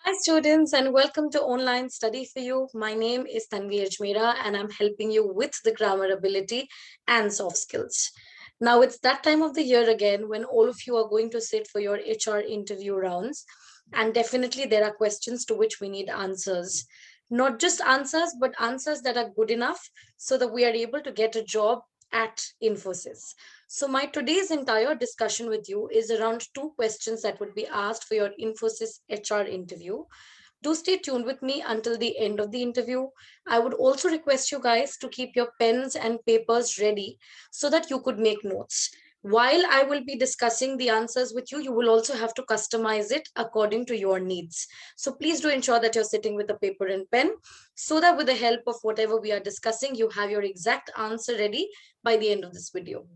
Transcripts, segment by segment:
Hi students and welcome to Online Study for You. My name is Tanvi Ajmera and I'm helping you with the grammar ability and soft skills. Now it's that time of the year again when all of you are going to sit for your HR interview rounds, and definitely there are questions to which we need answers. Not just answers, but answers that are good enough so that we are able to get a job at Infosys. So my today's entire discussion with you is around two questions that would be asked for your Infosys HR interview. Do stay tuned with me until the end of the interview. I would also request you guys to keep your pens and papers ready so that you could make notes. While I will be discussing the answers with you, you will also have to customize it according to your needs. So please do ensure that you're sitting with a paper and pen so that with the help of whatever we are discussing, you have your exact answer ready by the end of this video.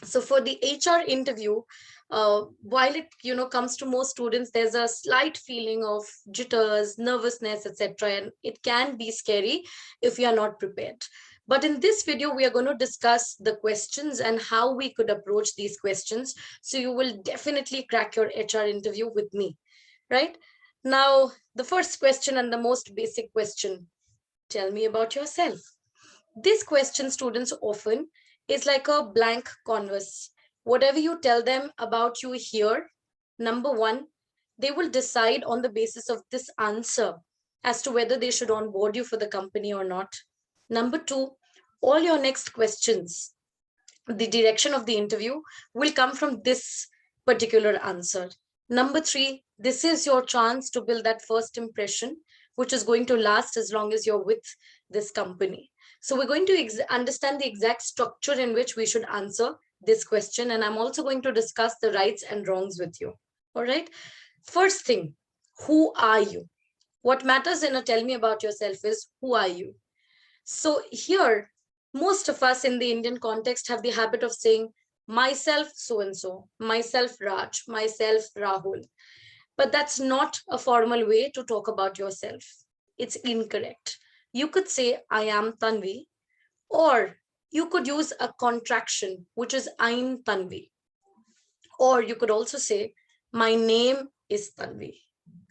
So for the HR interview, while it comes to most students, there's a slight feeling of jitters, nervousness, etc., and it can be scary if you are not prepared. But in this video we are going to discuss the questions and how we could approach these questions, so you will definitely crack your HR interview with me. Right now, the first question and the most basic question: tell me about yourself. This question, students, often is like a blank canvas. Whatever you tell them about you here, number one, they will decide on the basis of this answer as to whether they should onboard you for the company or not. Number two, all your next questions, the direction of the interview will come from this particular answer. Number three, this is your chance to build that first impression, which is going to last as long as you're with this company. So we're going to understand the exact structure in which we should answer this question. And I'm also going to discuss the rights and wrongs with you. All right. First thing, who are you? What matters in a tell me about yourself is who are you? So here, most of us in the Indian context have the habit of saying myself so and so, myself Raj, myself Rahul. But that's not a formal way to talk about yourself. It's incorrect. You could say I am Tanvi, or you could use a contraction, which is I'm Tanvi. Or you could also say my name is Tanvi.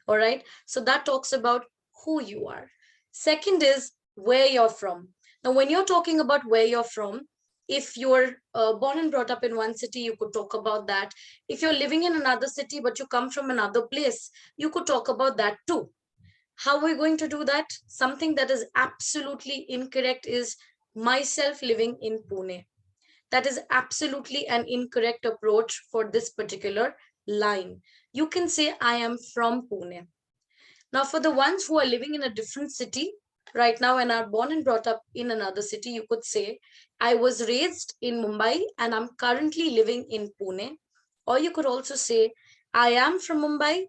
All right. So that talks about who you are. Second is where you're from. Now, when you're talking about where you're from, if you're born and brought up in one city, you could talk about that. If you're living in another city, but you come from another place, you could talk about that too. How are we going to do that? Something that is absolutely incorrect is myself living in Pune. That is absolutely an incorrect approach for this particular line. You can say, I am from Pune. Now, for the ones who are living in a different city right now and are born and brought up in another city, you could say, I was raised in Mumbai and I'm currently living in Pune. Or you could also say, I am from Mumbai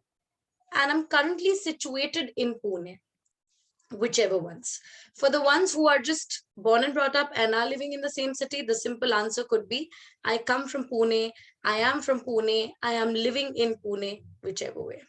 and I'm currently situated in Pune, whichever ones. For the ones who are just born and brought up and are living in the same city, the simple answer could be, I come from Pune, I am from Pune, I am living in Pune, whichever way.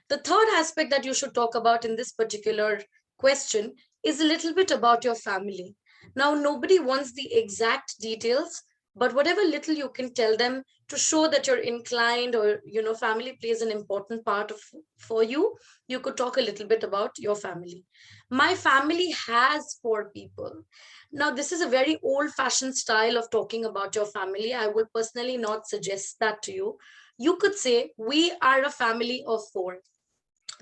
The third aspect that you should talk about in this particular question is a little bit about your family. Now, nobody wants the exact details, but whatever little you can tell them to show that you're inclined, or family plays an important part of for you, you could talk a little bit about your family. My family has four people. Now, this is a very old fashioned style of talking about your family. I would personally not suggest that to you. You could say, we are a family of four,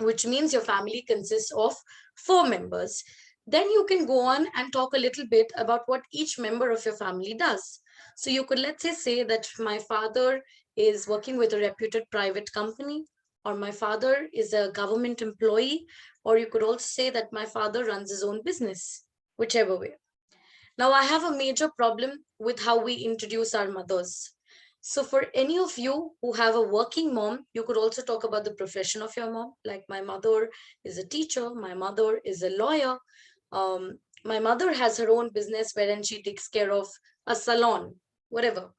which means your family consists of four members. Then you can go on and talk a little bit about what each member of your family does. So you could, let's say that my father is working with a reputed private company, or my father is a government employee, or you could also say that my father runs his own business, whichever way. Now, I have a major problem with how we introduce our mothers. So, for any of you who have a working mom, you could also talk about the profession of your mom. Like, my mother is a teacher, my mother is a lawyer, my mother has her own business wherein she takes care of a salon, whatever.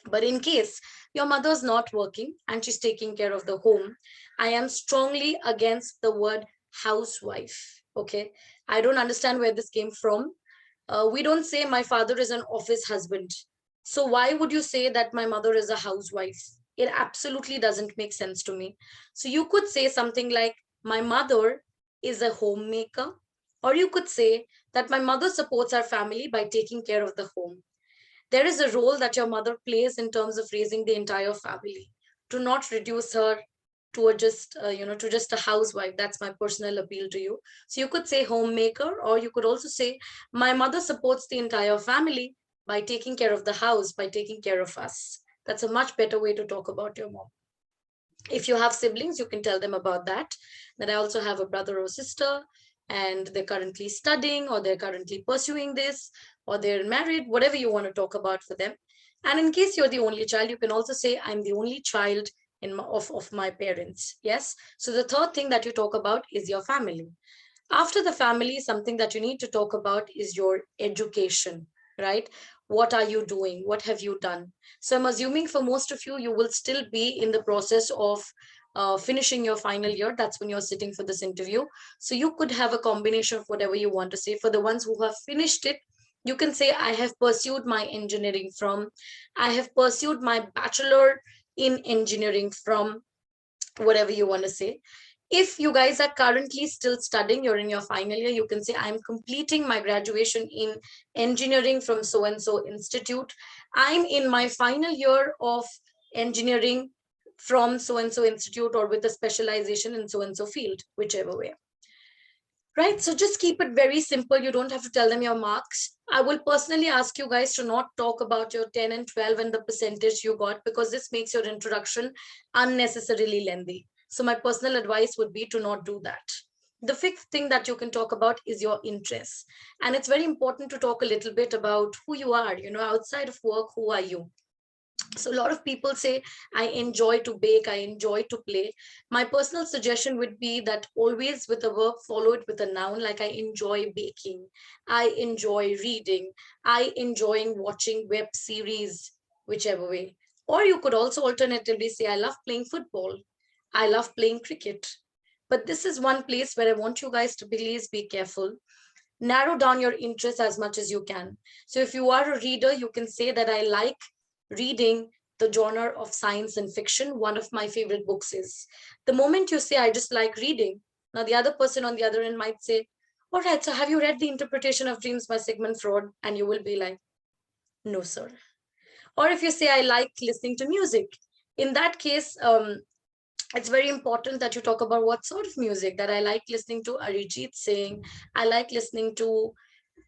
But in case your mother's not working and she's taking care of the home, I am strongly against the word housewife. Okay. I don't understand where this came from. We don't say my father is an office husband. So why would you say that my mother is a housewife? It absolutely doesn't make sense to me. So you could say something like, my mother is a homemaker. Or you could say that my mother supports our family by taking care of the home. There is a role that your mother plays in terms of raising the entire family. Do not reduce her to a just to just a housewife. That's my personal appeal to you. So you could say homemaker, or you could also say my mother supports the entire family by taking care of the house, by taking care of us. That's a much better way to talk about your mom. If you have siblings, you can tell them about that I also have a brother or sister, and they're currently studying, or they're currently pursuing this, or they're married, whatever you want to talk about for them. And in case you're the only child, you can also say I'm the only child of my parents. Yes. So the third thing that you talk about is your family. After the family, something that you need to talk about is your education, right? What are you doing? What have you done? So I'm assuming for most of you, you will still be in the process of finishing your final year. That's when you're sitting for this interview. So you could have a combination of whatever you want to say. For the ones who have finished it, you can say, I have pursued my engineering from, I have pursued my bachelor in engineering from, whatever you want to say. If you guys are currently still studying, you're in your final year, you can say, I'm completing my graduation in engineering from so and so institute. I'm in my final year of engineering from so and so institute, or with a specialization in so and so field, whichever way. Right, so just keep it very simple. You don't have to tell them your marks. I will personally ask you guys to not talk about your 10 and 12 and the percentage you got, because this makes your introduction unnecessarily lengthy. So my personal advice would be to not do that. The fifth thing that you can talk about is your interests. And it's very important to talk a little bit about who you are, outside of work, who are you? So a lot of people say, I enjoy to bake, I enjoy to play. My personal suggestion would be that always with a verb, follow it with a noun, like I enjoy baking, I enjoy reading, I enjoying watching web series, whichever way. Or you could also alternatively say, I love playing football, I love playing cricket. But this is one place where I want you guys to please be careful. Narrow down your interests as much as you can. So if you are a reader, you can say that I like reading the genre of science and fiction. One of my favorite books is. The moment you say, I just like reading, now the other person on the other end might say, all right, so have you read The Interpretation of Dreams by Sigmund Freud? And you will be like, no, sir. Or if you say, I like listening to music, in that case, it's very important that you talk about what sort of music. That I like listening to Arijit Singh, I like listening to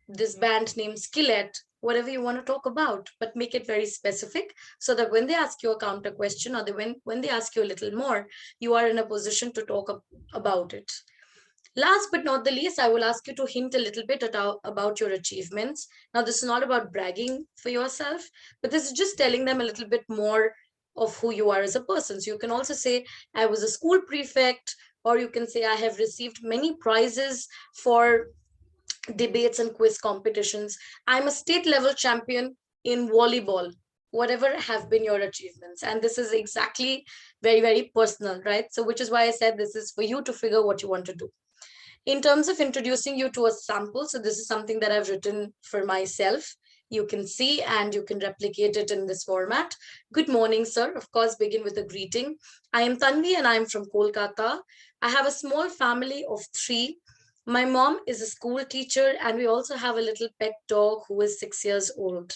this band named Skillet, whatever you want to talk about, but make it very specific, so that when they ask you a counter question, or when they ask you a little more, you are in a position to talk about it. Last but not the least, I will ask you to hint a little bit about your achievements. Now, this is not about bragging for yourself, but this is just telling them a little bit more of who you are as a person. So you can also say, I was a school prefect, or you can say, I have received many prizes for debates and quiz competitions. I'm a state level champion in volleyball, whatever have been your achievements. And this is exactly very, very personal, right? So, which is why I said this is for you to figure what you want to do. In terms of introducing you to a sample, so this is something that I've written for myself. You can see and you can replicate it in this format. Good morning, sir. Of course, begin with a greeting. I am Tanvi and I'm from Kolkata. I have a small family of three. My mom is a school teacher, and we also have a little pet dog who is 6 years old.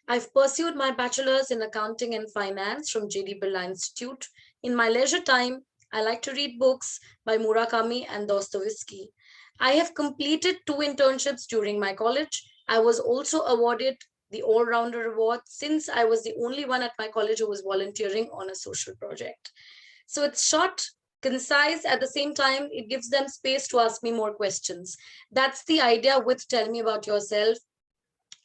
I've pursued my bachelor's in accounting and finance from JD Birla Institute. In my leisure time, I like to read books by Murakami and Dostoevsky. I have completed 2 internships during my college. I was also awarded the All Rounder Award, since I was the only one at my college who was volunteering on a social project. So it's short, concise. At the same time, it gives them space to ask me more questions. That's the idea with Tell Me About Yourself.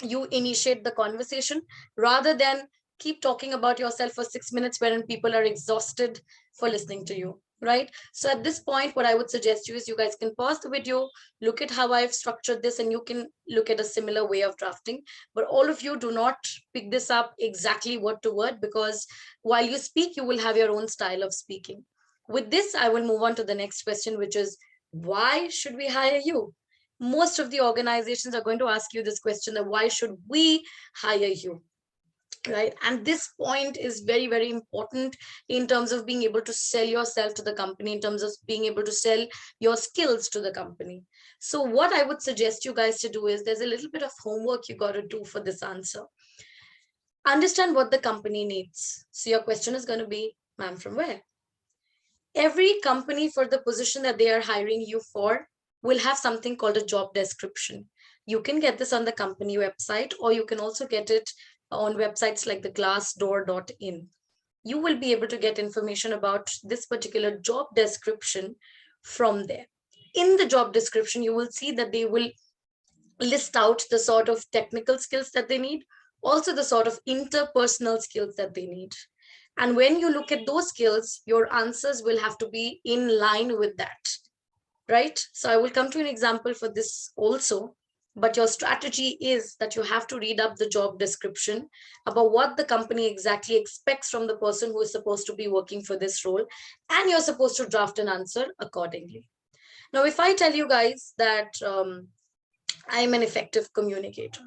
You initiate the conversation rather than keep talking about yourself for 6 minutes wherein people are exhausted for listening to you, right? So at this point, what I would suggest you is you guys can pause the video, look at how I've structured this, and you can look at a similar way of drafting. But all of you do not pick this up exactly word to word, because while you speak, you will have your own style of speaking. With this, I will move on to the next question, which is, why should we hire you? Most of the organizations are going to ask you this question, that why should we hire you? right? And this point is very, very important in terms of being able to sell yourself to the company, in terms of being able to sell your skills to the company. So what I would suggest you guys to do is, there's a little bit of homework you got to do for this answer. Understand what the company needs. So your question is going to be, ma'am, from where? Every company, for the position that they are hiring you for, will have something called a job description. You can get this on the company website, or you can also get it on websites like the glassdoor.in. You will be able to get information about this particular job description from there. In the job description, you will see that they will list out the sort of technical skills that they need, also the sort of interpersonal skills that they need. And when you look at those skills, your answers will have to be in line with that, right? So I will come to an example for this also. But your strategy is that you have to read up the job description about what the company exactly expects from the person who is supposed to be working for this role. And you're supposed to draft an answer accordingly. Now, if I tell you guys that I'm an effective communicator,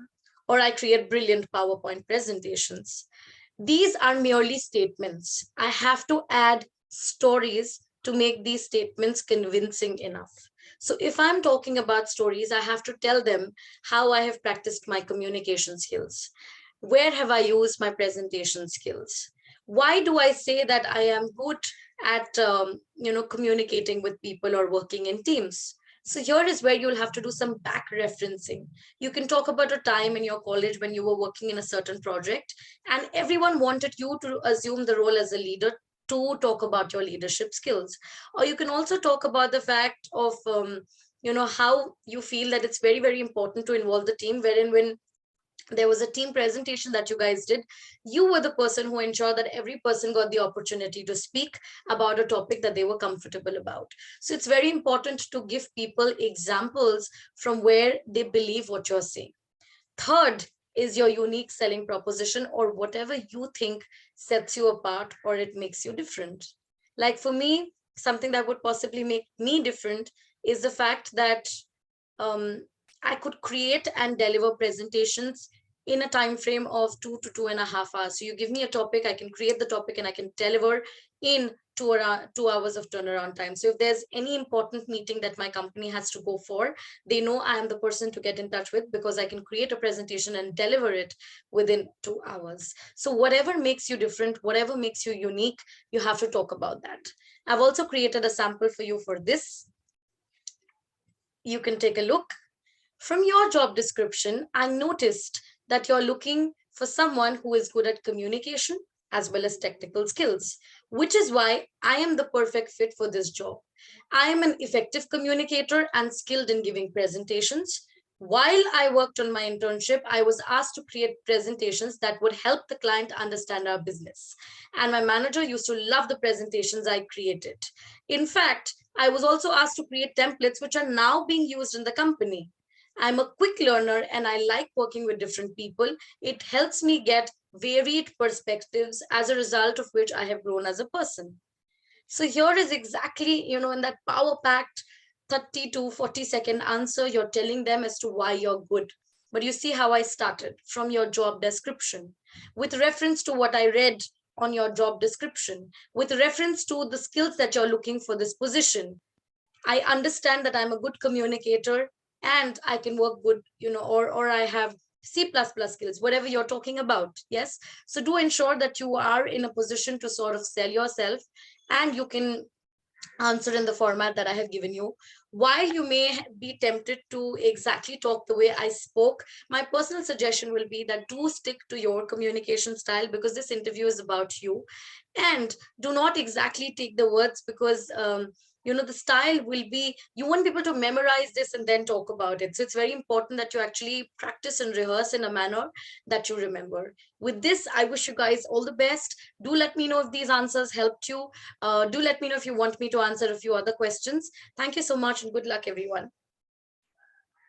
or I create brilliant PowerPoint presentations, these are merely statements. I have to add stories to make these statements convincing enough. So if I'm talking about stories, I have to tell them how I have practiced my communication skills. Where have I used my presentation skills? Why do I say that I am good at communicating with people or working in teams? So here is where you'll have to do some back referencing. You can talk about a time in your college when you were working in a certain project and everyone wanted you to assume the role as a leader to talk about your leadership skills. Or you can also talk about the fact of, how you feel that it's very, very important to involve the team, wherein when there was a team presentation that you guys did, you were the person who ensured that every person got the opportunity to speak about a topic that they were comfortable about. So it's very important to give people examples from where they believe what you're saying. Third is your unique selling proposition, or whatever you think sets you apart or it makes you different. Like for me, something that would possibly make me different is the fact that um, I could create and deliver presentations in a time frame of 2 to 2.5 hours. So you give me a topic, I can create the topic and I can deliver in 2 hours of turnaround time. So if there's any important meeting that my company has to go for, they know I am the person to get in touch with because I can create a presentation and deliver it within 2 hours. So whatever makes you different, whatever makes you unique, you have to talk about that. I've also created a sample for you for this. You can take a look. From your job description, I noticed that you're looking for someone who is good at communication as well as technical skills, which is why I am the perfect fit for this job. I am an effective communicator and skilled in giving presentations. While I worked on my internship, I was asked to create presentations that would help the client understand our business. And my manager used to love the presentations I created. In fact, I was also asked to create templates which are now being used in the company. I'm a quick learner and I like working with different people. It helps me get varied perspectives, as a result of which I have grown as a person. So here is exactly, in that power packed 30 to 40-second answer, you're telling them as to why you're good. But you see how I started from your job description with reference to what I read on your job description, with reference to the skills that you're looking for this position. I understand that I'm a good communicator and I can work good, or I have C++ skills, whatever you're talking about. Yes. So do ensure that you are in a position to sort of sell yourself and you can answer in the format that I have given you. While you may be tempted to exactly talk the way I spoke, my personal suggestion will be that do stick to your communication style because this interview is about you. And do not exactly take the words because the style will be, you won't be able to memorize this and then talk about it. So it's very important that you actually practice and rehearse in a manner that you remember. With this, I wish you guys all the best. Do let me know if these answers helped you. Do let me know if you want me to answer a few other questions. Thank you so much and good luck, everyone.